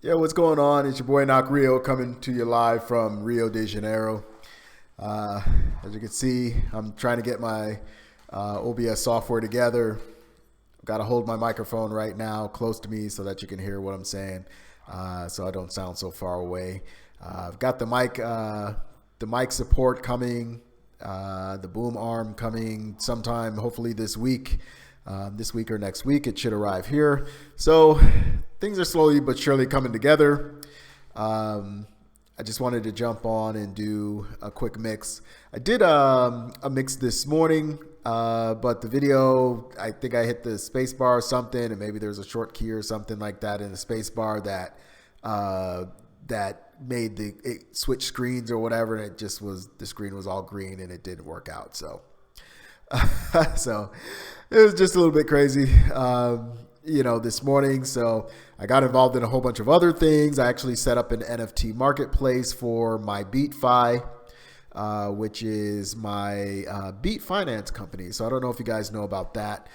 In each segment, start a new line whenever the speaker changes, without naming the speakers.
Yeah, what's going on? It's your boy Knock Rio coming to you live from Rio de Janeiro. Uh, as you can see, I'm trying to get my OBS software together. I've got to hold my microphone right now close to me so that you can hear what I'm saying, so I don't sound so far away. I've got the mic support coming, the boom arm coming sometime, hopefully this week or next week. It should arrive here. So things are slowly but surely coming together. I just wanted to jump on and do a quick mix. I did a mix this morning, but the video, I think I hit the space bar or something, and maybe there's a short key or something like that in the space bar that made it switch screens or whatever, and the screen was all green and it didn't work out. So so it was just a little bit crazy, this morning. So I got involved in a whole bunch of other things. I actually set up an NFT marketplace for MyBeatFi, which is my beat finance company. So I don't know if you guys know about that.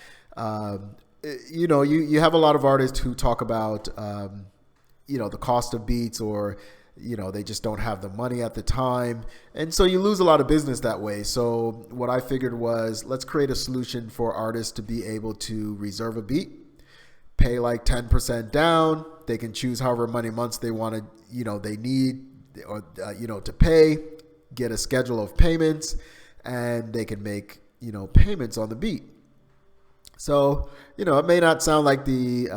You have a lot of artists who talk about, the cost of beats, or they just don't have the money at the time. And so you lose a lot of business that way. So what I figured was, let's create a solution for artists to be able to reserve a beat, pay like 10% down. They can choose however many months they want to, they need, or, to pay, get a schedule of payments, and they can make, payments on the beat. So, it may not sound like the,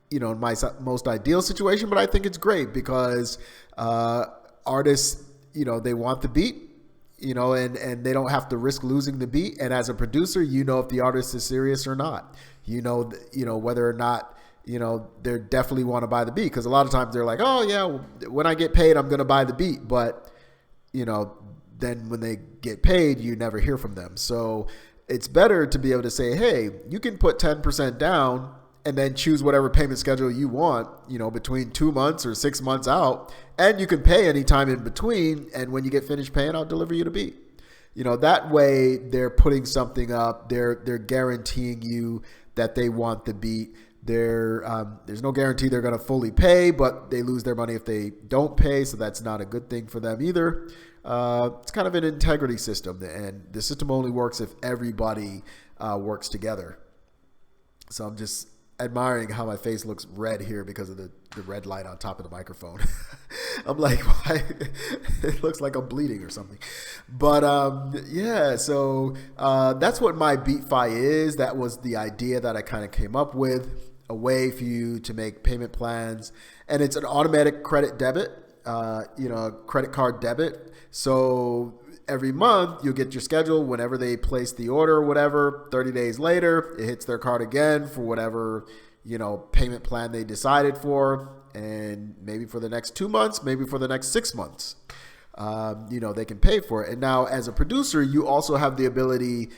my most ideal situation, but I think it's great because artists, they want the beat, and they don't have to risk losing the beat. And as a producer, if the artist is serious or not, whether or not, they definitely want to buy the beat. Because a lot of times they're like, oh yeah, when I get paid, I'm going to buy the beat. But, then when they get paid, you never hear from them. So it's better to be able to say, hey, you can put 10% down and then choose whatever payment schedule you want, between 2 months or 6 months out, and you can pay anytime in between. And when you get finished paying, I'll deliver you the beat. That way they're putting something up. They're guaranteeing you that they want the beat. There's no guarantee they're going to fully pay, but they lose their money if they don't pay. So that's not a good thing for them either. It's kind of an integrity system, and the system only works if everybody works together. So I'm just admiring how my face looks red here because of the red light on top of the microphone. I'm like, why? It looks like I'm bleeding or something. But so that's what MyBeatFi is. That was the idea that I kind of came up with, a way for you to make payment plans. And it's an automatic credit debit, credit card debit. So every month you'll get your schedule whenever they place the order or whatever. 30 days later, it hits their card again for whatever, payment plan they decided for. And maybe for the next 2 months, maybe for the next 6 months, they can pay for it. And now as a producer, you also have the ability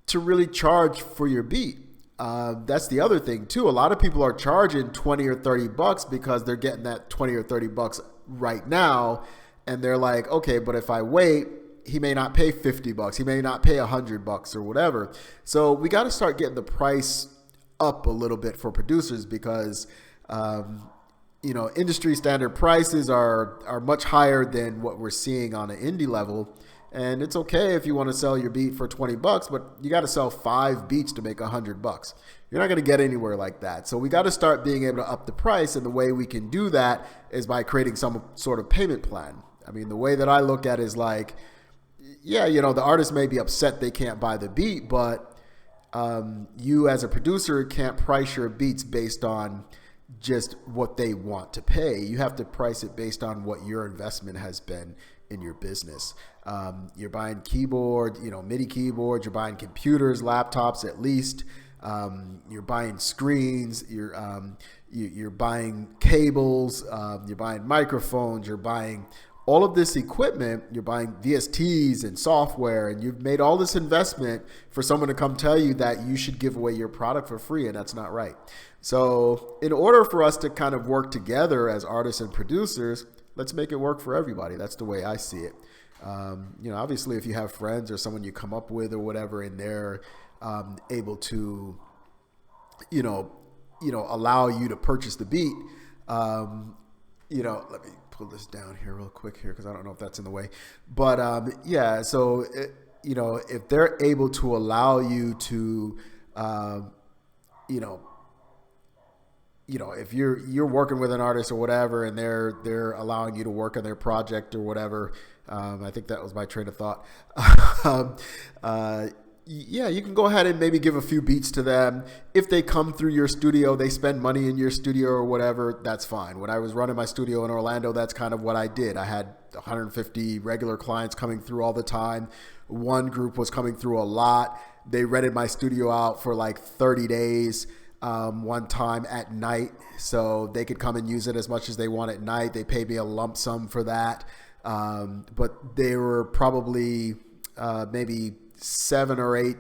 to really charge for your beat. That's the other thing too. A lot of people are charging 20 or 30 bucks because they're getting that 20 or 30 bucks right now. And they're like, okay, but if I wait, he may not pay 50 bucks. He may not pay 100 bucks or whatever. So we got to start getting the price up a little bit for producers because, industry standard prices are much higher than what we're seeing on an indie level. And it's okay if you want to sell your beat for 20 bucks, but you got to sell 5 beats to make 100 bucks. You're not going to get anywhere like that. So we got to start being able to up the price. And the way we can do that is by creating some sort of payment plan. I mean, the way that I look at it is like, yeah, the artist may be upset they can't buy the beat, but you as a producer can't price your beats based on just what they want to pay. You have to price it based on what your investment has been in your business. You're buying keyboard, MIDI keyboards, you're buying computers, laptops at least. You're buying screens, you're buying cables, you're buying microphones, you're buying all of this equipment, you're buying VSTs and software, and you've made all this investment for someone to come tell you that you should give away your product for free, and that's not right. So in order for us to kind of work together as artists and producers, let's make it work for everybody. That's the way I see it. Obviously if you have friends or someone you come up with or whatever, and they're able to, allow you to purchase the beat, Let me pull this down here real quick here because I don't know if that's in the way. But yeah, so if they're able to allow you to, you know, if you're working with an artist or whatever, and they're allowing you to work on their project or whatever, I think that was my train of thought. um, yeah, you can go ahead and maybe give a few beats to them. If they come through your studio, they spend money in your studio or whatever, that's fine. When I was running my studio in Orlando, that's kind of what I did. I had 150 regular clients coming through all the time. One group was coming through a lot. They rented my studio out for like 30 days. One time at night, so they could come and use it as much as they want at night. They paid me a lump sum for that, but they were probably maybe 7 or 8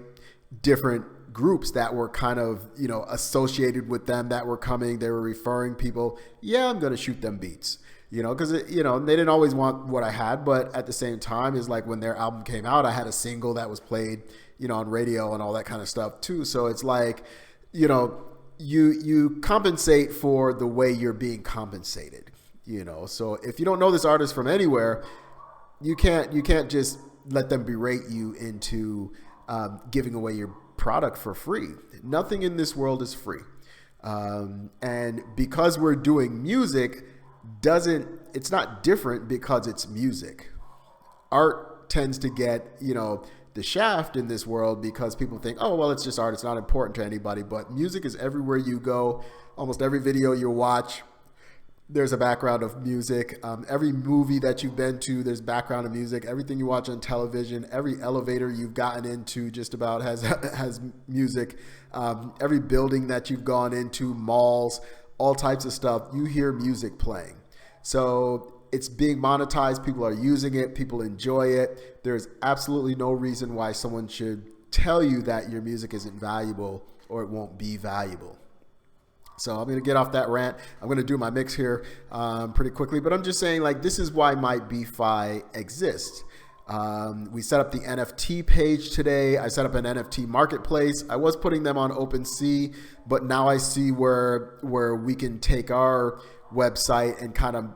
different groups that were kind of associated with them that were coming. They were referring people. Yeah, I'm gonna shoot them beats, because they didn't always want what I had, but at the same time, is like when their album came out, I had a single that was played on radio and all that kind of stuff too. So it's like you compensate for the way you're being compensated, So if you don't know this artist from anywhere, you can't just let them berate you into giving away your product for free. Nothing in this world is free. And because we're doing music, it's not different because it's music. Art tends to get, the shaft in this world because people think, oh, well, it's just art. It's not important to anybody. But music is everywhere you go. Almost every video you watch, there's a background of music. Every movie that you've been to, there's background of music. Everything you watch on television, every elevator you've gotten into just about has music. Every building that you've gone into, malls, all types of stuff, you hear music playing. So it's being monetized. People are using it. People enjoy it. There's absolutely no reason why someone should tell you that your music isn't valuable or it won't be valuable. So I'm going to get off that rant. I'm going to do my mix here pretty quickly, but I'm just saying, like, this is why MyBeatFi exists. We set up the NFT page today. I set up an NFT marketplace. I was putting them on OpenSea, but now I see where we can take our website and kind of,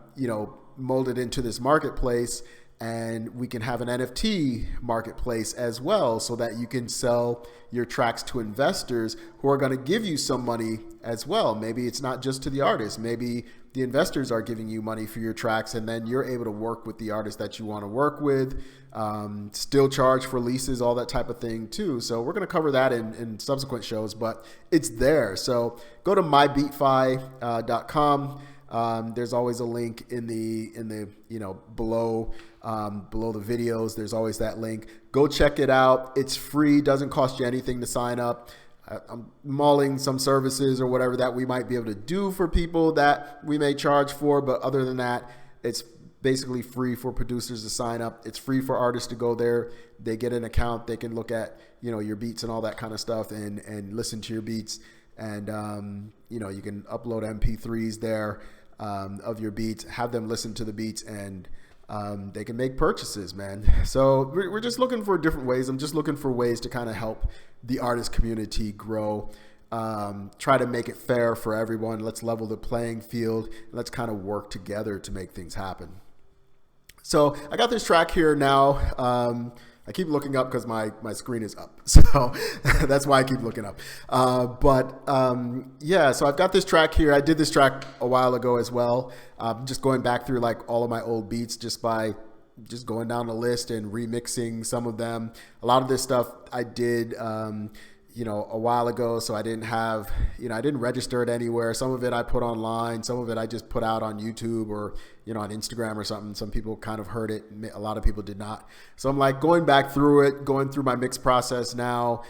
mold it into this marketplace, and we can have an NFT marketplace as well, so that you can sell your tracks to investors who are going to give you some money as well. Maybe it's not just to the artist. Maybe the investors are giving you money for your tracks, and then you're able to work with the artist that you want to work with, still charge for leases, all that type of thing too. So we're going to cover that in subsequent shows, but it's there. So go to mybeatfi.com. There's always a link in the below the videos. There's always that link. Go check it out. It's free. Doesn't cost you anything to sign up. I'm mulling some services or whatever that we might be able to do for people that we may charge for, but other than that, it's basically free for producers to sign up. It's free for artists to go there. They get an account. They can look at your beats and all that kind of stuff and listen to your beats. And you can upload MP3s there of your beats, have them listen to the beats, and they can make purchases, man. So we're just looking for different ways. I'm just looking for ways to kind of help the artist community grow, try to make it fair for everyone. Let's level the playing field. Let's kind of work together to make things happen. So I got this track here now. I keep looking up because my screen is up. So that's why I keep looking up. Yeah, so I've got this track here. I did this track a while ago as well. Just going back through like all of my old beats just by going down the list and remixing some of them. A lot of this stuff I did, a while ago, so I didn't have, I didn't register it anywhere. Some of it I put online. Some of it I just put out on YouTube or, on Instagram or something. Some people kind of heard it. A lot of people did not. So I'm like going back through it, going through my mix process now.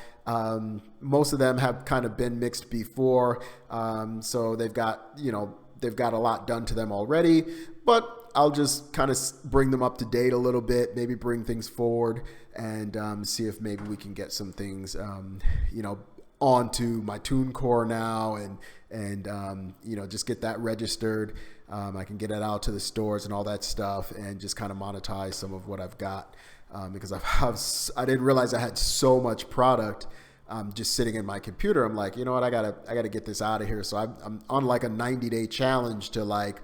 Most of them have kind of been mixed before. So they've got a lot done to them already, but I'll just kind of bring them up to date a little bit, maybe bring things forward and see if maybe we can get some things, onto my TuneCore now and just get that registered. I can get it out to the stores and all that stuff and just kind of monetize some of what I've got because I didn't realize I had so much product just sitting in my computer, I'm like, you know what, I gotta get this out of here. So I'm on like a 90-day challenge to like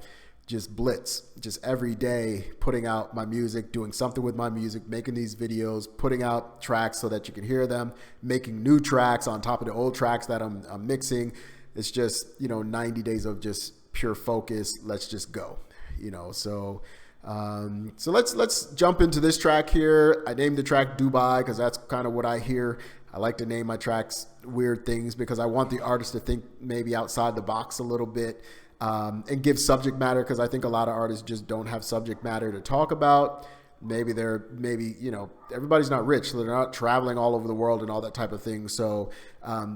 just blitz, just every day putting out my music, doing something with my music, making these videos, putting out tracks so that you can hear them, making new tracks on top of the old tracks that I'm mixing. It's just, 90 days of just pure focus. Let's just go, so so let's jump into this track here. I named the track Dubai because that's kind of what I hear. I like to name my tracks weird things because I want the artist to think maybe outside the box a little bit, and give subject matter, because I think a lot of artists just don't have subject matter to talk about. Maybe everybody's not rich, so they're not traveling all over the world and all that type of thing. So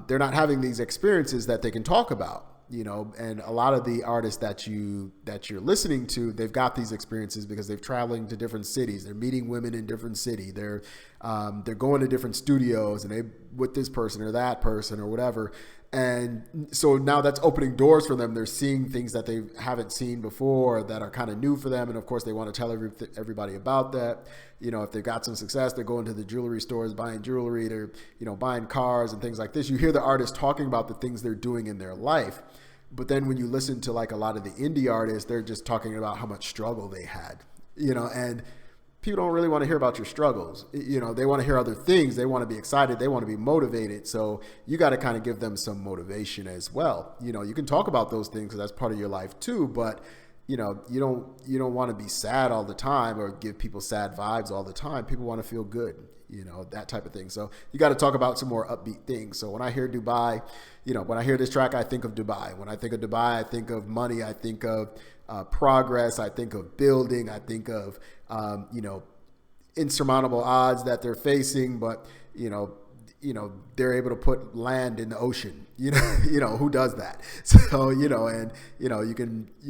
they're not having these experiences that they can talk about. And a lot of the artists that you're listening to, they've got these experiences because they've traveling to different cities. They're meeting women in different cities. They're going to different studios and they with this person or that person or whatever. And so now that's opening doors for them. They're seeing things that they haven't seen before that are kind of new for them. And of course they want to tell everybody about that. If they've got some success, they're going to the jewelry stores, buying jewelry, they're, buying cars and things like this. You hear the artists talking about the things they're doing in their life. But then when you listen to like a lot of the indie artists, they're just talking about how much struggle they had, and people don't really want to hear about your struggles. They want to hear other things. They want to be excited. They want to be motivated. So you got to kind of give them some motivation as well. You can talk about those things because that's part of your life too, but you don't want to be sad all the time or give people sad vibes all the time. People want to feel good, that type of thing. So you got to talk about some more upbeat things. So when I hear Dubai, when I hear this track, I think of Dubai. When I think of Dubai, I think of money. I think of progress. I think of building. I think of, insurmountable odds that they're facing, but, they're able to put land in the ocean. Who does that? So, and you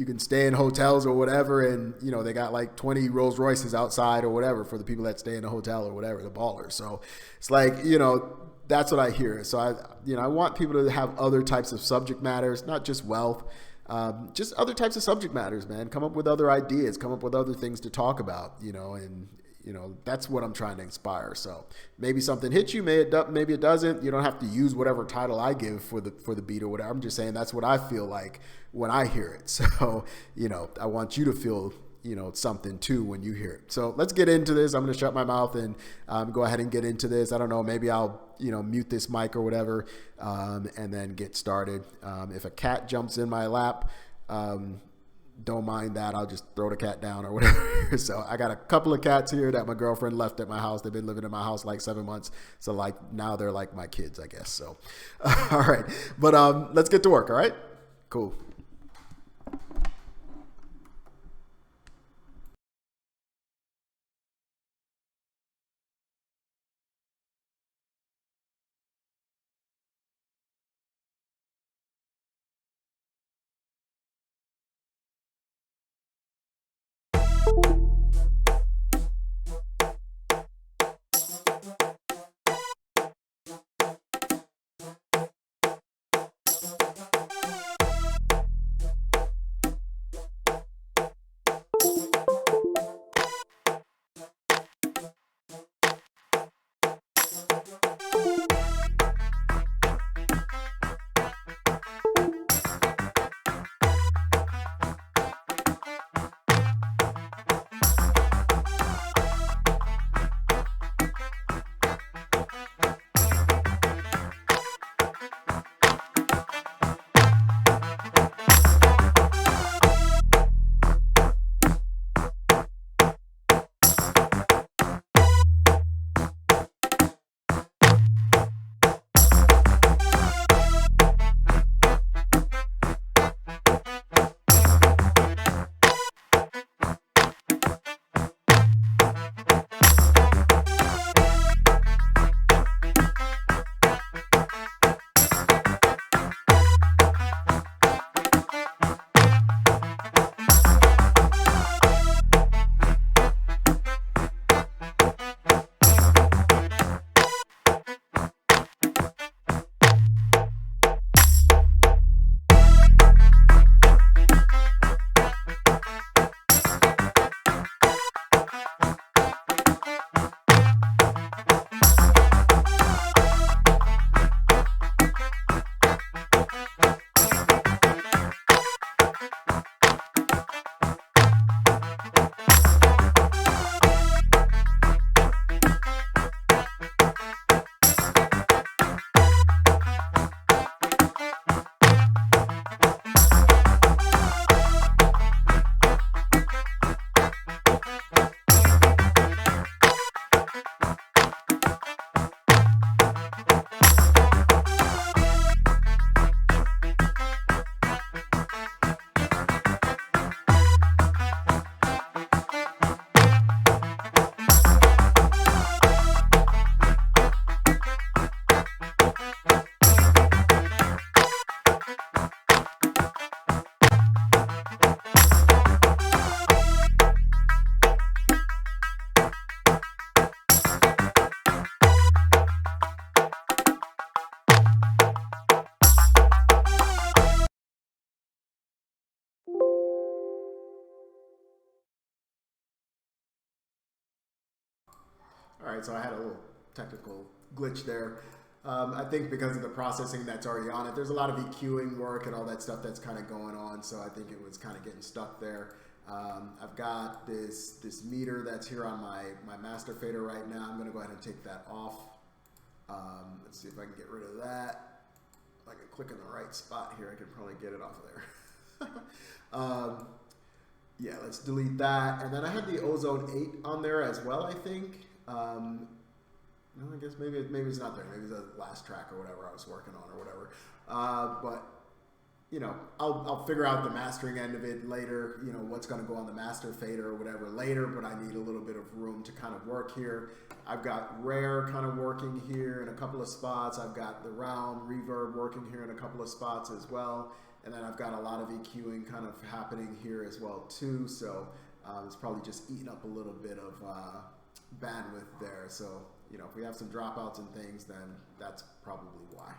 can stay in hotels or whatever, and they got like 20 Rolls Royces outside or whatever for the people that stay in the hotel or whatever, the ballers. So it's like, that's what I hear. So I want people to have other types of subject matters, not just wealth, just other types of subject matters, man. Come up with other ideas, come up with other things to talk about, and that's what I'm trying to inspire. So maybe something hits you, maybe it doesn't. You don't have to use whatever title I give for the beat or whatever. I'm just saying that's what I feel like when I hear it. So, I want you to feel, something too when you hear it. So let's get into this. I'm going to shut my mouth and go ahead and get into this. I don't know, maybe I'll, mute this mic or whatever, and then get started. If a cat jumps in my lap, don't mind that. I'll just throw the cat down or whatever. So I got a couple of cats here that my girlfriend left at my house. They've been living in my house like 7 months. So like now they're like my kids, I guess. So, all right. But let's get to work. All right, cool. All right, so I had a little technical glitch there. I think because of the processing that's already on it, there's a lot of EQing work and all that stuff that's kind of going on, so I think it was kind of getting stuck there. I've got this meter that's here on my master fader right now. I'm going to go ahead and take that off. Let's see if I can get rid of that. If I can click in the right spot here, I can probably get it off of there. Yeah, let's delete that. And then I had the Ozone 8 on there as well, I think. No, I guess maybe it's not there. Maybe it's the last track or whatever I was working on or whatever. But you know, I'll figure out the mastering end of it later. You know, what's going to go on the master fader or whatever later. But I need a little bit of room to kind of work here. I've got rare kind of working here in a couple of spots. I've got the round reverb working here in a couple of spots as well. And then I've got a lot of EQing kind of happening here as well too. So it's probably just eating up a little bit of bandwidth there. So, you know, if we have some dropouts and things, then that's probably why.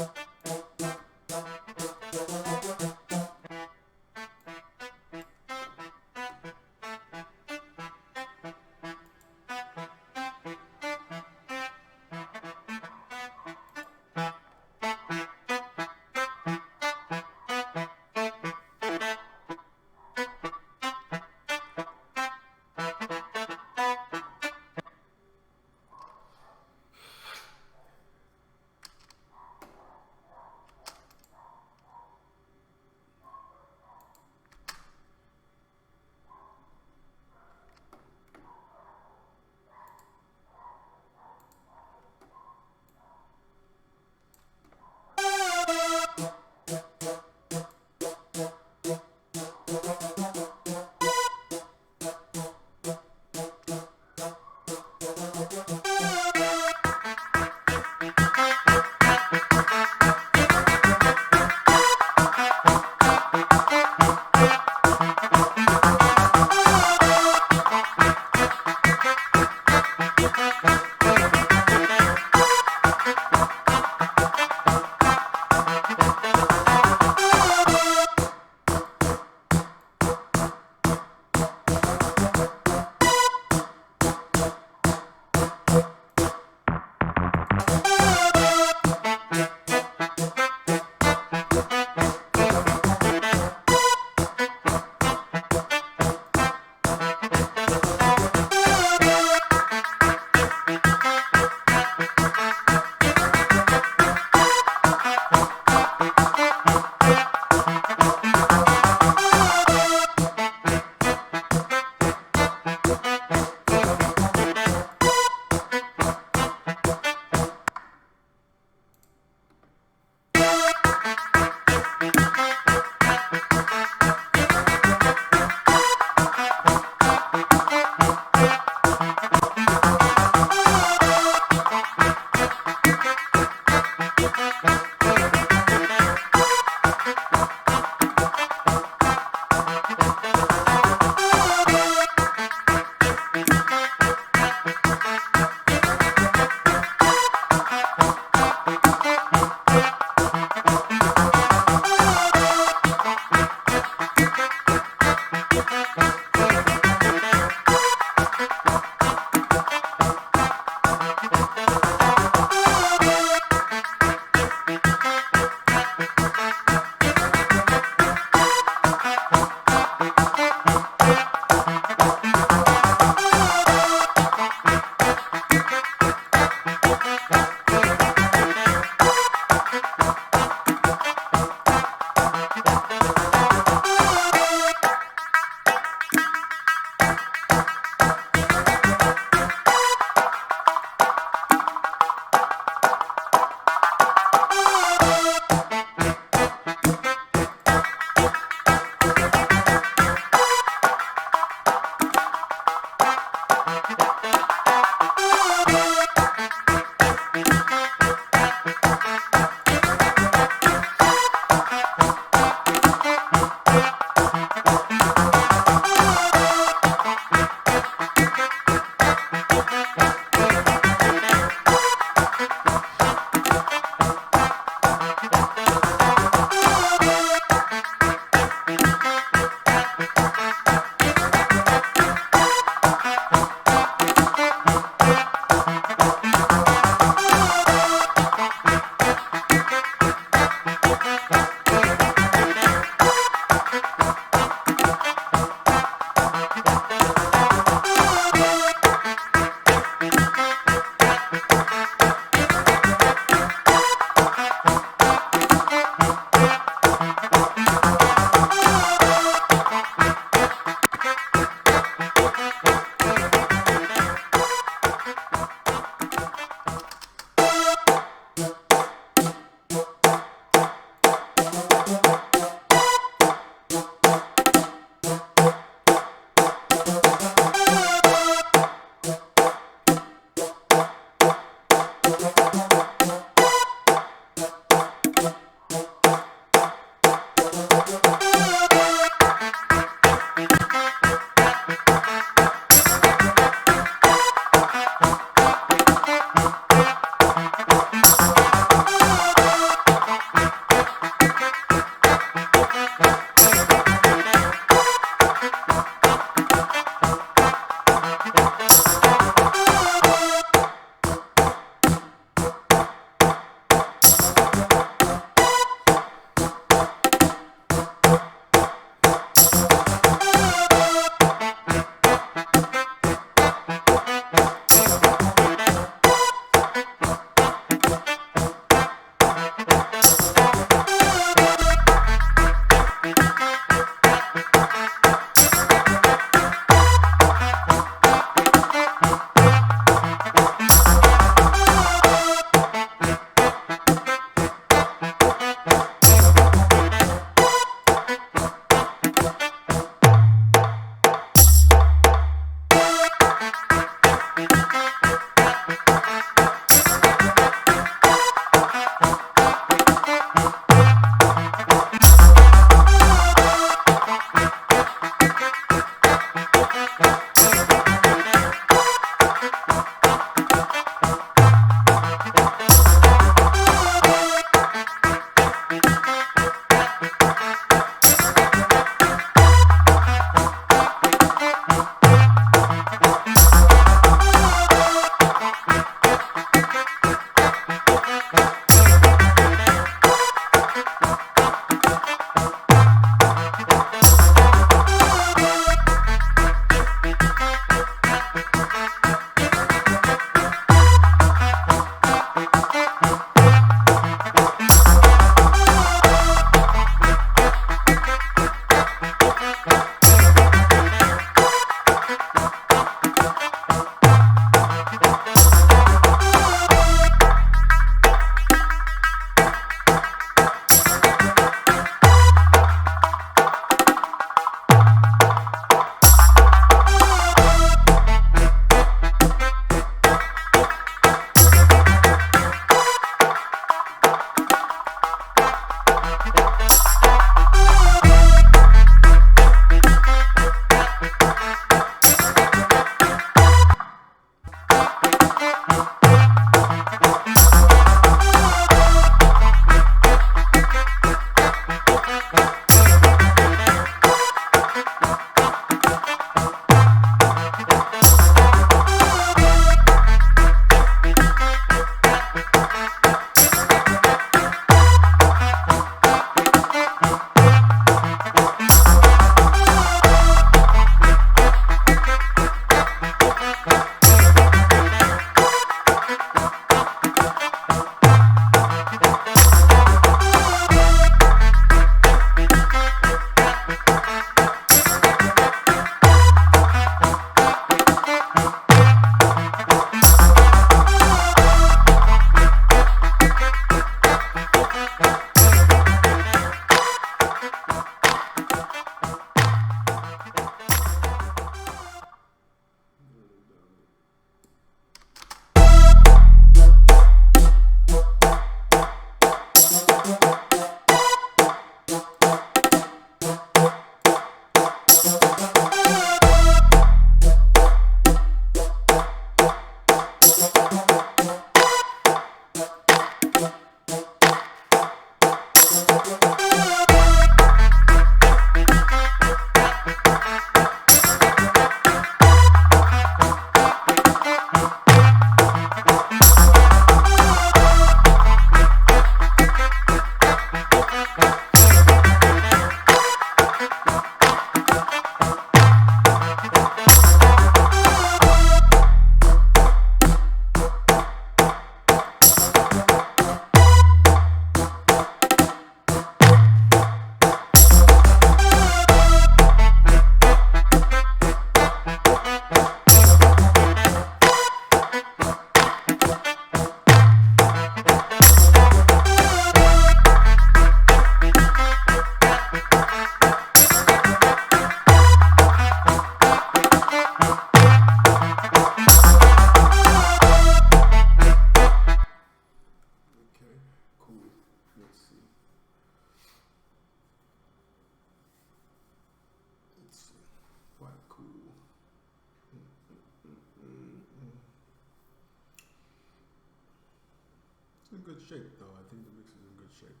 good shape, though. I think the mix is in good shape.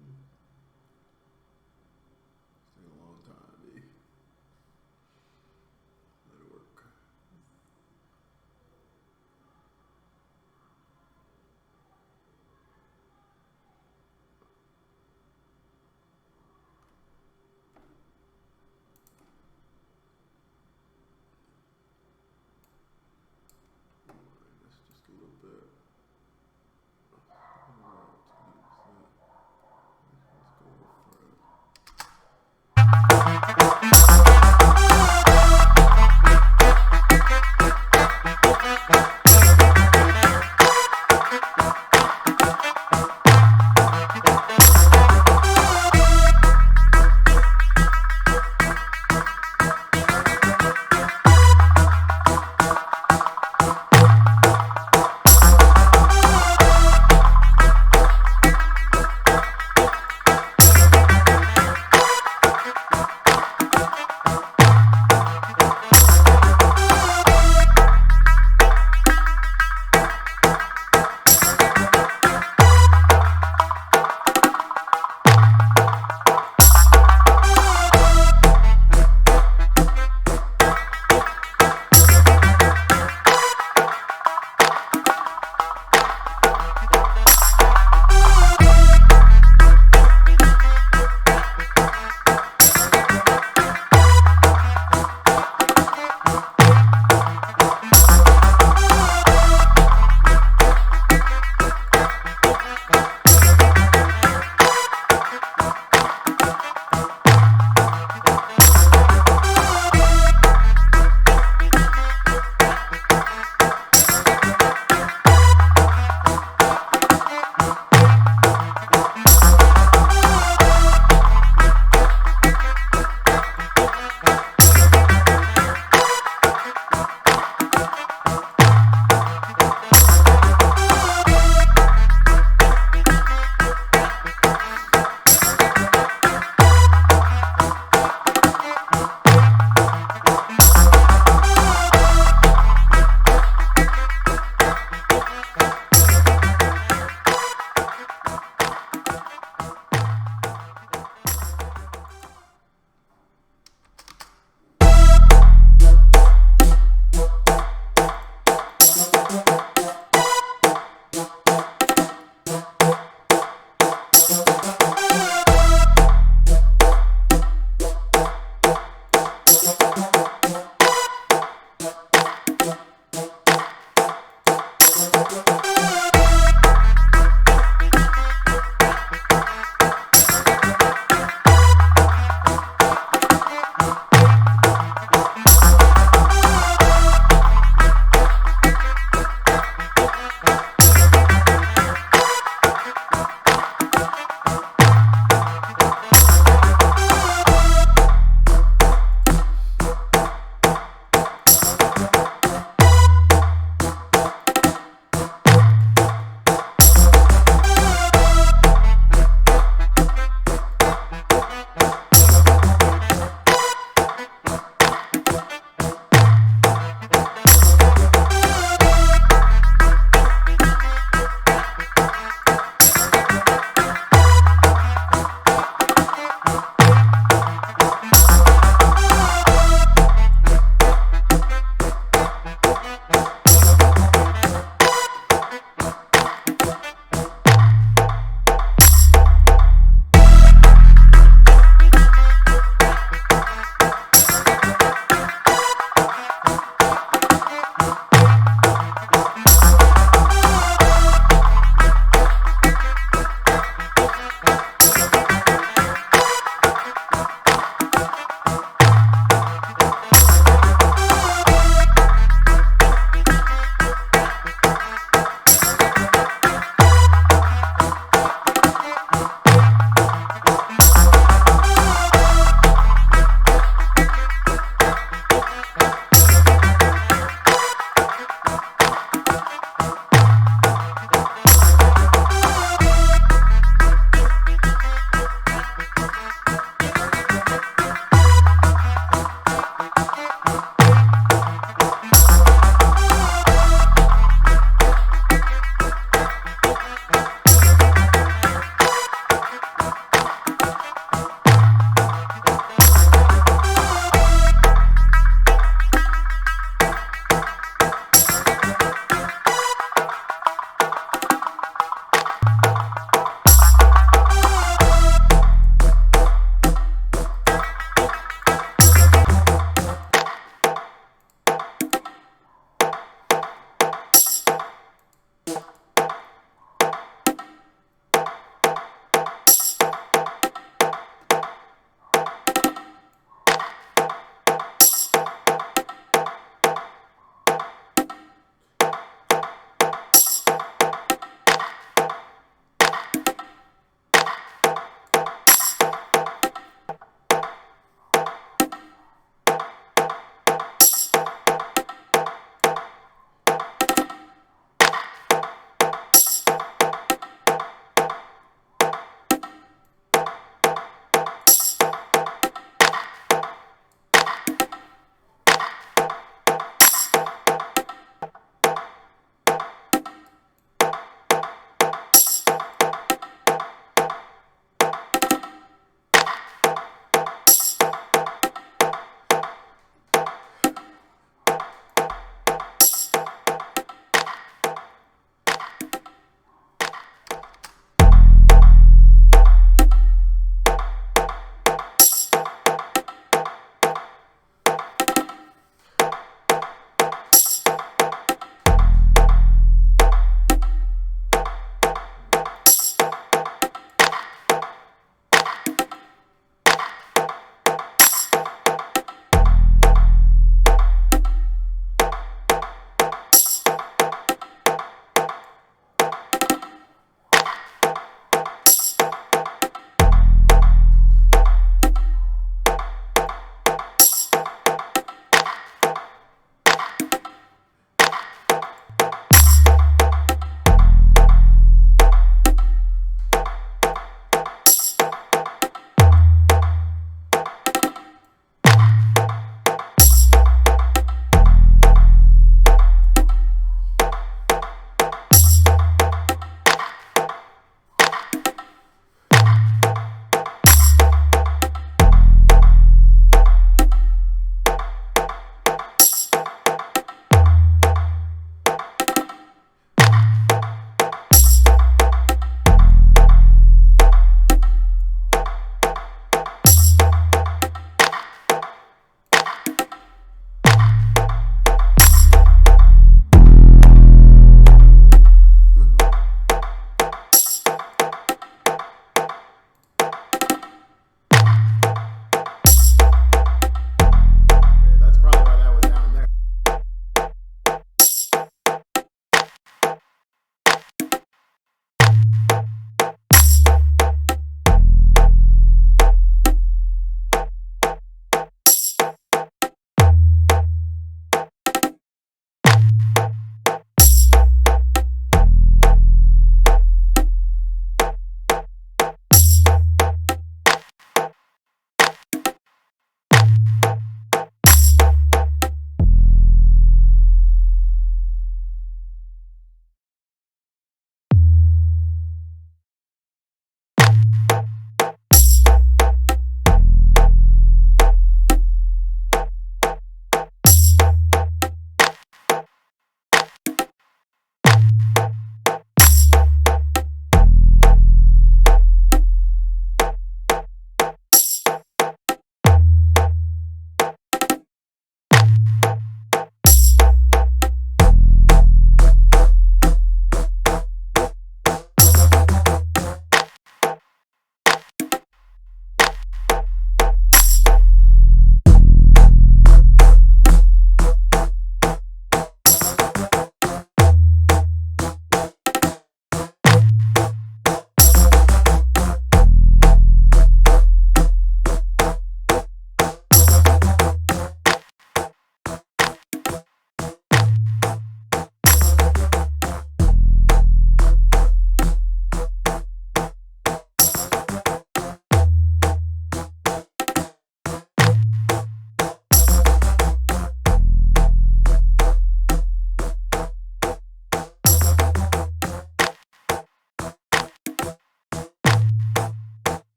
It's taking a long time, B. Let it work. That's just a little bit.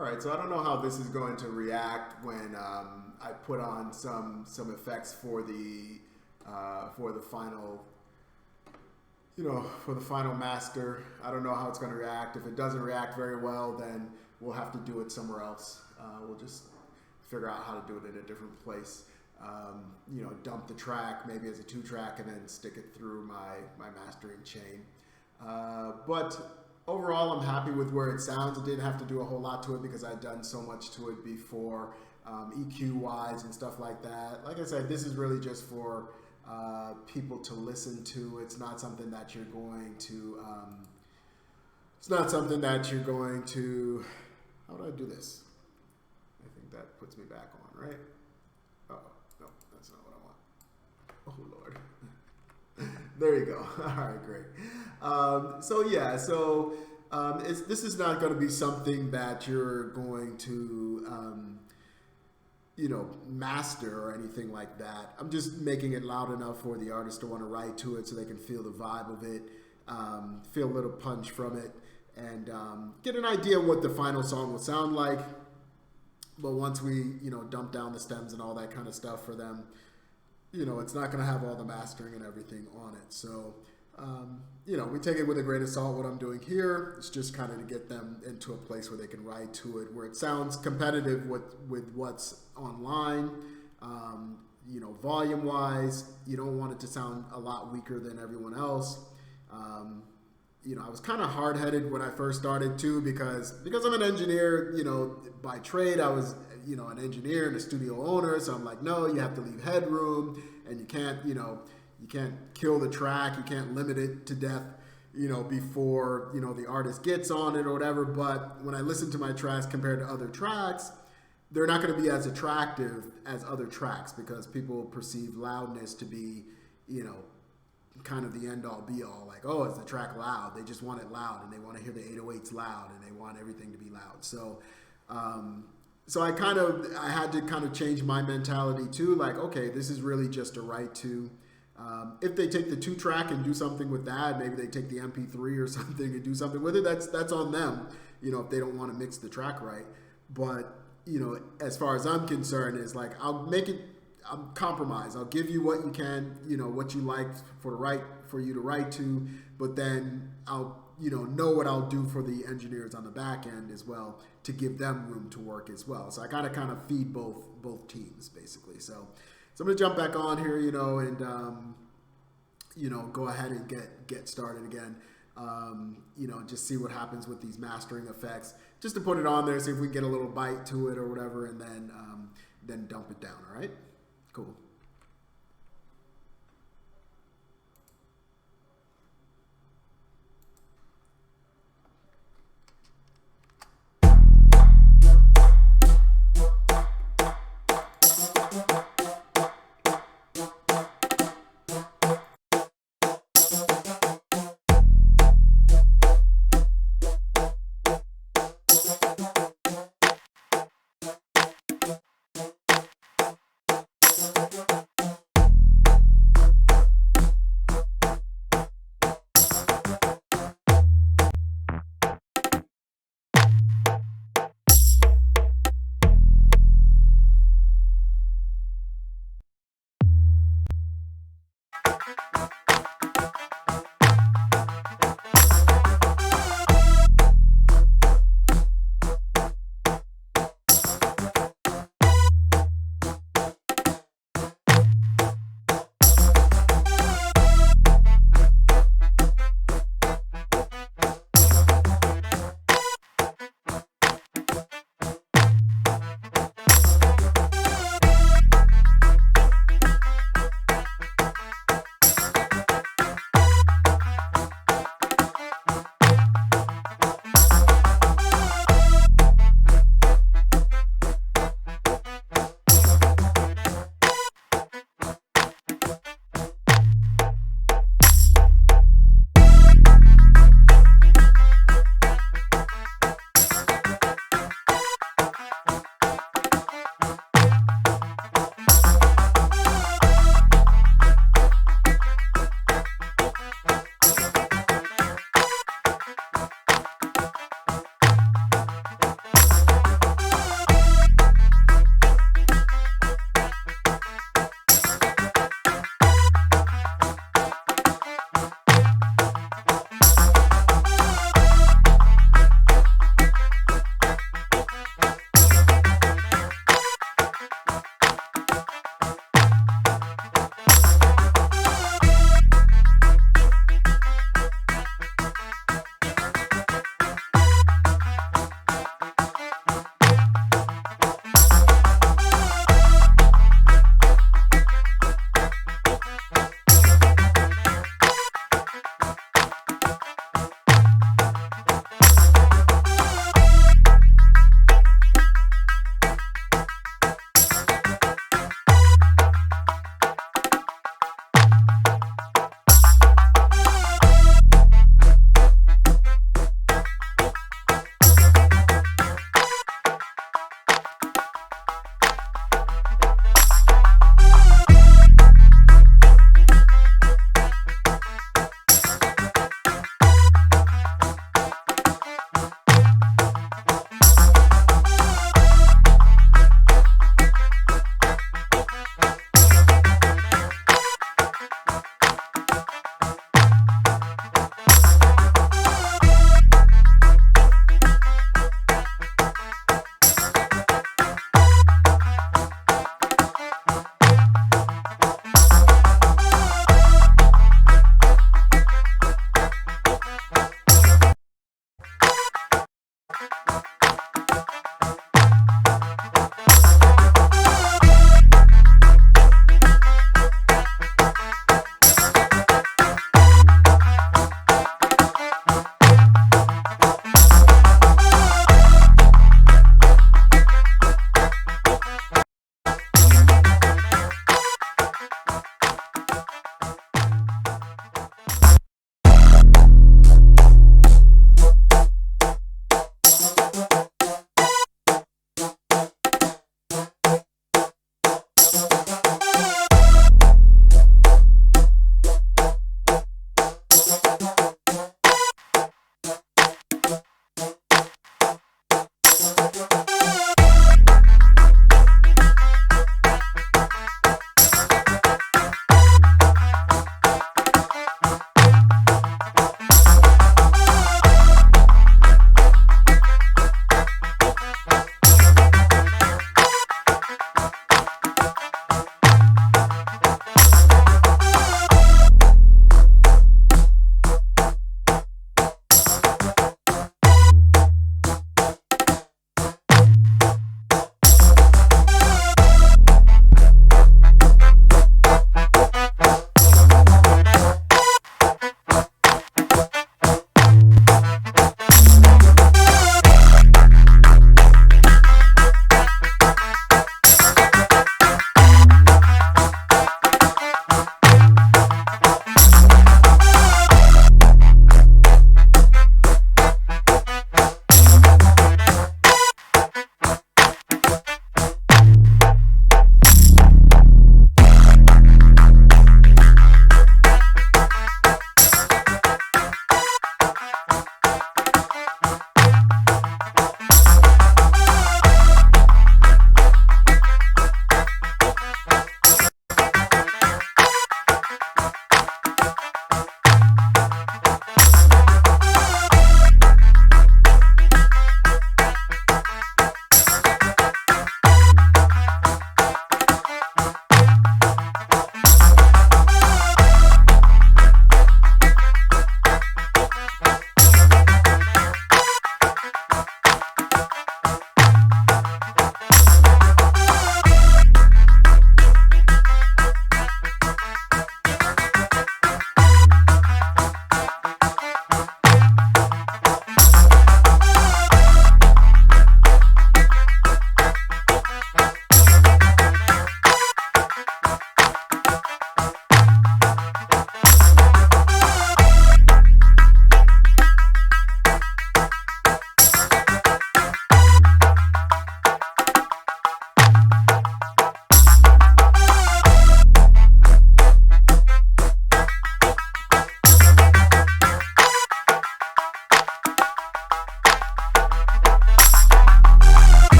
All right, so I don't know how this is going to react when I put on some effects for the final, for the final master. I don't know how it's going to react. If it doesn't react very well, then we'll have to do it somewhere else. We'll just figure out how to do it in a different place. Dump the track maybe as a 2-track and then stick it through my mastering chain. But overall, I'm happy with where it sounds. I didn't have to do a whole lot to it because I'd done so much to it before, EQ-wise and stuff like that. Like I said, this is really just for people to listen to. It's not something that you're going to. How do I do this? I think that puts me back on, right? Oh no, that's not what I want. Oh Lord. There you go. All right, great. This is not going to be something that you're going to, master or anything like that. I'm just making it loud enough for the artist to want to write to it so they can feel the vibe of it, feel a little punch from it, and get an idea of what the final song will sound like. But once we, dump down the stems and all that kind of stuff for them, it's not going to have all the mastering and everything on it. So, we take it with a grain of salt. What I'm doing here is just kind of to get them into a place where they can ride to it, where it sounds competitive with what's online. Volume-wise, you don't want it to sound a lot weaker than everyone else. I was kind of hard-headed when I first started too, because I'm an engineer, by trade. I was, an engineer and a studio owner. So I'm like, no, you have to leave headroom, and you can't kill the track. You can't limit it to death, before, the artist gets on it or whatever. But when I listen to my tracks compared to other tracks, they're not going to be as attractive as other tracks because people perceive loudness to be, kind of the end-all be-all. Like, oh, is the track loud? They just want it loud, and they want to hear the 808s loud, and they want everything to be loud. So, I had to kind of change my mentality too. Like, okay, this is really just a write to. If they take the 2-track and do something with that, maybe they take the MP3 or something and do something with it. That's on them. If they don't want to mix the track right. But as far as I'm concerned, is like I'll make it. I'm compromise. I'll give you what you can, what you like for you to write to, but then I'll, know what I'll do for the engineers on the back end as well to give them room to work as well. So I gotta kind of feed both teams basically. So I'm gonna jump back on here, and go ahead and get started again. Just see what happens with these mastering effects, just to put it on there, see if we can get a little bite to it or whatever, and then dump it down. All right. Cool.